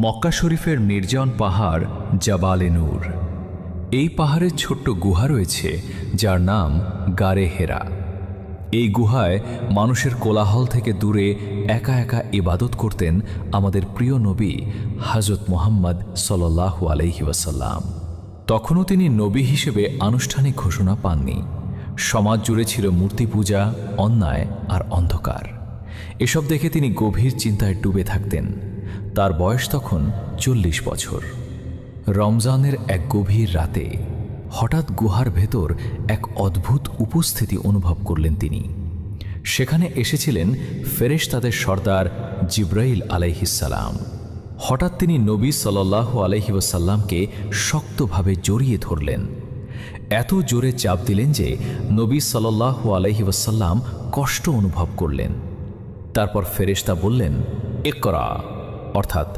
মক্কা শরীফের নির্জন পাহাড় জাবালে নূর। এই পাহাড়ের ছোট্ট গুহা রয়েছে যার নাম গারে হেরা। এই গুহায় মানুষের কোলাহল থেকে দূরে একা একা ইবাদত করতেন আমাদের প্রিয় নবী হযরত মুহাম্মদ সাল্লাল্লাহু আলাইহি ওয়াসাল্লাম। তখনও তিনি নবী হিসেবে আনুষ্ঠানিক ঘোষণা পাননি। সমাজ জুড়ে ছিল মূর্তি পূজা, অন্যায় আর অন্ধকার। এসব দেখে তিনি গভীর চিন্তায় ডুবে থাকতেন। তার বয়স তখন 40 বছর। রমজানের এক গভীর রাতে হঠাৎ গুহার ভেতর এক অদ্ভুত উপস্থিতি অনুভব করলেন তিনি। সেখানে এসেছিলেন ফেরেশতাদের সর্দার জিব্রাইল আলাইহিসসালাম। হঠাৎ তিনি নবী সাল্লাল্লাহু আলাইহি ওয়াসাল্লামকে শক্তভাবে জড়িয়ে ধরলেন। এত জোরে চাপ দিলেন যে নবী সাল্লাল্লাহু আলাইহি ওয়াসাল্লাম কষ্ট অনুভব করলেন। তারপর ফেরেশতা বললেন, ইকরা, অর্থাৎ